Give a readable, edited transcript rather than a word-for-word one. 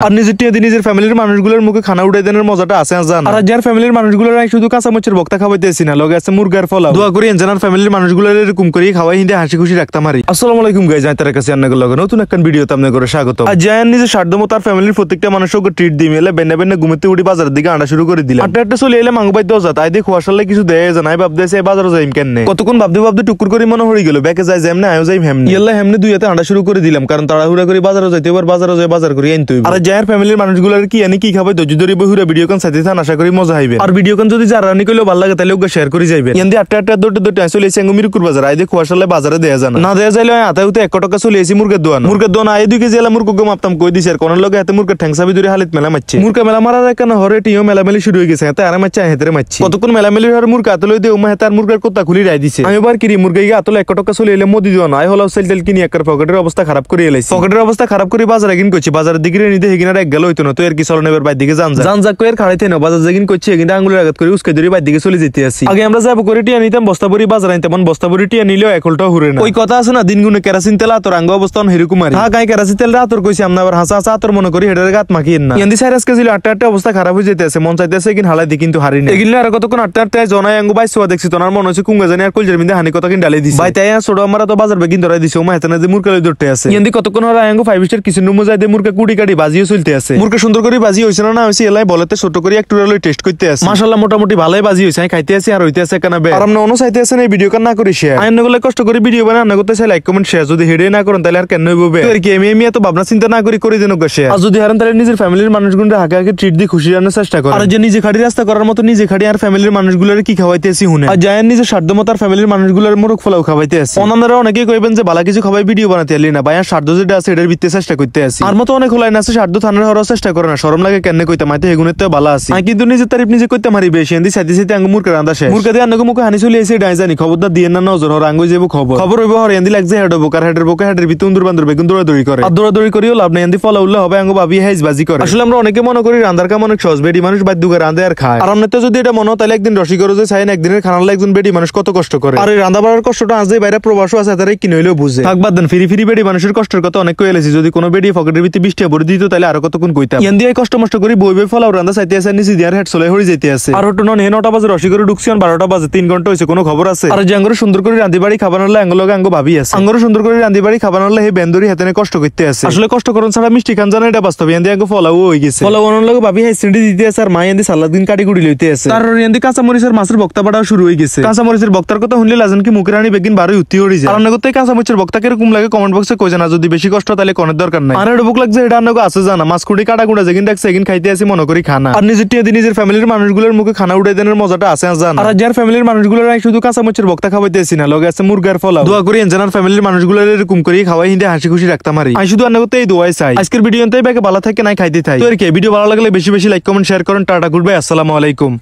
আর নিজের টিয়া দিয়ে নিজের ফ্যামিলির মানুষগুলোর মুখে খানা উঠাই দেওয়ার মজাটা আছে জান। আর যার ফ্যামিলির মানুষগুলোর শুধু কাঁচা মরিচের বক্তা খাওয়াইতেছি না, লগে আছে মুরগার ফলাও। দোয়া করি জানার ফ্যামিলির মানুষগুলোর এরকম করে খাওয়াই হিন্দে হাসি খুশি রাখতাম। আসসালামু আলাইকুম গাইজ, তার কাছে আপনাদের লগে নতুন একটা ভিডিওতে আপনাদের স্বাগত। আর জায়ান নিজের সাধ্যমতো তার ফ্যামিলির প্রত্যেকটা মানুষকে ট্রিট দিয়ে মেলে বেন্না বেন্না ঘুমতে উঠি বাজারের দিকে আনা শুরু করে দিলাম। আটটা চলে এলে মাংস পাইতে যা তাই দিয়ে খোয়াশালে কিছু দেয় জানাই ভাবতেছে বাজারে যাইম কেন। কতক্ষণ ভাবতে ভাবতে টুকুর করে মনে হয়ে গেল ব্যাকে যাই যেমন আয়ো যাই হেমনি ইয়াল্লা হেমনি দুই হাতে আনা শুরু করে দিলাম, কারণ তাড়াহুড়া করে বাজারে যাইতে এবার বাজারে যাই বাজার করে আনতে হইব। আর জায়ার ফ্যামিলির মানুষগুলোর কি আনি কি খাবে ধৈর্য ধরে বহুরা ভিডিও কোন সাথে থান আশা করি মজা হইবে। আর ভিডিও কোন যদি যারা রানি কইলো ভালো লাগে তাহলে ওকে শেয়ার করে যাইবেন। এন্দি আটটা দৌড়তে আসলে এসে মিরপুর বাজার আই দিয়ে খোয়াশালে বাজারে দেয়া জানা না দেয়া যাইলে আতাউতে 1 টাকা চলে এসি মুরগের দোয়ান আই 2 কেজি এলা মুরগকে মাপতাম কই দিছে আর কোন লগে হাতে মুরগের ঠ্যাংসাবি ধরে হালিত মেলা মারছে। মুরগা মেলা মারার কেন হরে টিও মেলামেলি শুরু হয়ে গেছে, এতে আর মারছে হেতরে মারছে। কতক্ষণ মেলামেলি হরে মুরগা আতলে দিয়ে উমা হেতার মুরগার কোত্তা খুলি রাই দিছে। আমি এবার কিরি মুরগাইকে আতলে 1 টাকা চলে এলে মোদি দোয়ান আই হলো সেল টেল কিনি একর পকেটের অবস্থা খারাপ করে এলাইছি। পকেটের অবস্থা খারাপ করে বাজারে কিন কইছি, বাজারের দিকে নিতে হেগিনার এক গেল হইতো না তো এর কি চলনে এবার বাইর দিকে জান যা কইর খাড়াইতে না বাজার যেগিন কইছি কিন্তু আঙ্গুলের আঘাত করে উস্কে ধরে বাইর দিকে চলে যেতে আসি। আগে আমরা যাব করে টিয়া নিতাম বস্তা ভরি বাজার আনতাম, বস্তা ভরি টিয়া নিলেও একলটাও হুরে না। ওই কথা আছে না দিন গুনে কেরাসিন তেল আতর আঙ্গ অবস্থান হেরকম আর হ্যাঁ গাই কেরাসিন তেল আতর কইছি আমরা আবার হাসা হাসা আতর মনে করি হেডার গাত মাখিয়েন না। এন্দি সাইরাস কে ছিল আটটা অবস্থা খারাপ হয়ে যেতেছে, মন চাইতেছে কিন হালাই দি কিন্তু হারি না। এগিলে আর কতক্ষণ আটটা জনাই আঙ্গ বাইস সোয়া দেখছি তোনার মনে হচ্ছে কুঙ্গা জানি আর কলজের মিন্দে হানি কথা কিন ডালে দিছে। ভাই তাই ছোট আমরা তো বাজার বেগিন ধরাই দিছে ওমা হেতানা যে মুরগা লই ধরতে আছে। এন্দি কতক্ষণ হলো আঙ্গ 5 স্টার কিচেন রুমে যাই দে মুরগা কুড়ি কাটি বাজিও চলতে আছে। মুরগা সুন্দর করে বাজি হইছে না হইছে এলাই বলতে ছোট করে একটু লই টেস্ট করতে আছে। মাশাআল্লাহ মোটামুটি ভালোই বাজি হইছে, খাইতে আছে আর হইতে আছে কানা বে। আর আমরা অন্য চাইতে আছে না এই ভিডিও কান না করি শেয়ার আইন গুলো কষ্ট করে ভিডিও বানায় না করতে চাই লাইক কমেন্ট শেয়ার যদি হেডে না করেন তাহলে আর কেন হইবে। তো আর কি আমি তো ভাবনা চিন্তা না করে দেন গো শেয়ার। আর যদি হারান তাহলে নিজের ফ্যামিলির মানুষগুলোর হাকে হাকে ট্রিট দিয়ে খুশি রাখার চেষ্টা করেন। আর যে নিজে খাড়ি রাস্তা করার মতো নিজে খাড়ি আর ফ্যামিলির মানুষগুলোর কি খাওয়াইতেছি হুনে। আর জায়ান নিজের সাধ্যমতো আর ফ্যামিলির মানুষগুলোর মোরগ ফলাও খাওয়াইতে আছে। অন্যরা অনেকেই কইবেন যে বালা কিছু খাওয়াই ভিডিও বানাতে আলি না, ভাই আর সাধ্য যেটা আছে এটার ভিত্তিতে চেষ্টা করতে আছে। আর মতো অনেক হলাই না আছে সাধ্য থানার হওয়ার চেষ্টা করে না, শরম লাগে কেন কইতাম আইতে হেগুনের তো ভালো আছে। আমি কিন্তু নিজের তারিফ নিজে কইতে মারি বেশি এন্দি সাইতে সাইতে আঙ্গ মুরগা রান্দা শেষ। মুরগা দিয়ে আঙ্গ মুখে হানি চলে এসে ডাই জানি খবরদার দিয়ে না নজর হর আঙ্গ যাবো খবর হইব হর এন্দি লাগছে হেড হবো কার হেডের বোকা হেডের ভিতর উন্দুর বান্দর বেগুন দৌড়াদৌড়ি করে। আর দৌড়াদৌড়ি করিও লাভ নাই, এন্দি ফলা উল্লে হবে আঙ্গ ভাবি হাইজ বাজি করে। আসলে আমরা অনেকে মনে করি রান্দার কাম অনেক সহজ, বেডি মানুষ বাদ দুগে রান্দে আর খায়। আর আমনে তো যদি এটা মনে তাহলে একদিন রসি করো যে চাইন একদিনের খানার একজন বেডি মানুষ কত কষ্ট করে। আর এই রান্দা বাড়ার কষ্টটা আজ বাইরে প্রবাসও আছে তারাই কিনে হইলেও বুঝে। থাকবাদ দেন ফিরি বেডি মানুষের কষ্টের কথা অনেক কই এলেছি, যদি কোনো বেডি পকেটের ভিতরে 20 টাকা ভরে দিত তাহলে আরো কতক্ষণ কইতাম। এন্দি এই কষ্ট মষ্ট করি বই ফলাও রান্দা চাইতে আছে নিচে দিয়ার হেড চলে হরি যেতে আছে। আর ওটো নন 9টা বাজে রসি করে ঢুকছি 12টা বাজে 3 ঘন্টা হইছে কোনো খবর আছে। আর যে আঙ্গুর সুন্দর করে রান্দি বাড়ি খাবার হলে আঙ্গুল লগে আঙ্গ ভাবি আছে। আঙ্গুর সুন্দর করে রান্দি বাড়ি খাবার হলে হে বেন্দরি হাতে কষ্ট করতে আছে। আসলে কষ্ট করন ছাড়া মিষ্টি খান জানা এটা বাস্তব। এন্দি আঙ্গ ফলাও হই গেছে, ফলাও অনন লগে ভাবি হাই সিন্ডি দিতে আছে আর মা এন্দি সালাদ দিন কাটি গুড়ি লইতে আছে। তার এন্দি কাঁচা মরিচের মাছের বক্তা বাড়াও শুরু হয়ে গেছে। কাঁচা মরিচের বক্তার কথা শুনলে লাজন কি মুখে রানি বেগিন বারোই উত্তি হয়ে যায়। আর অন্য করতে কাঁচা মরিচের বক্তা কিরকম লাগে কমেন্ট বক্সে কই জানা, যদি বেশি কষ্ট তাহলে কোনের দরকার নাই। আর এটা বুক লাগছে এটা অন্য আছে জানা মাছ কুড়ি কাটা গুঁড়া যেগিন ডাকছে এগিন খাইতে আসি মনে করি খানা। আর নিজের টিয়া দিয়ে নিজের ফ্যামিলির মানুষগুলোর মুখে খানা উঠাই দেওয়ার মজাটা আছে জানা। আর যার ফ্যামিলির মানুষগুলোর শুধু কাঁচা মরিচের বক্তা খাওয়াইতে আসি না, লগে আছে মুরগার ফলাও। দোয়া করি জানার ফ্যামিলির মানুষগুলোর এরকম করে খাওয়াই হিন্দে হাসি খুশি রাখতাম। আমি শুধু অন্য করতে এই দোয়াই চাই। আজকের ভিডিও ভালো থাকে নাই খাইতে থাই। তো আর কি ভিডিও ভালো লাগলে বেশি বেশি লাইক কমেন্ট শেয়ার করেন। টাটা গুড বাই, আসসালামু আলাইকুম।